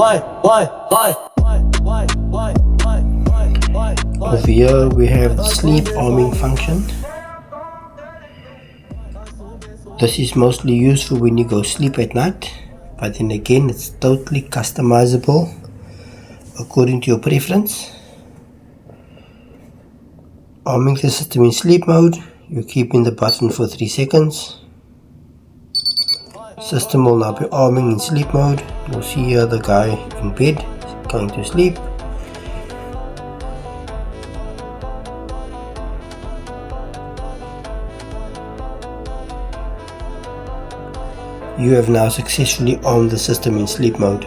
Over here we have the sleep arming function. This is mostly used for when you go sleep at night, but then again it's totally customizable according to your preference. Arming the system in sleep mode, you keep in the button for 3 seconds. System will now be arming in sleep mode. You'll see here the guy in bed going to sleep. You have now successfully armed the system in sleep mode.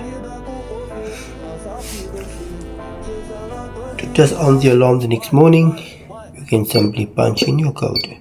To disarm the alarm the next morning, you can simply punch in your code.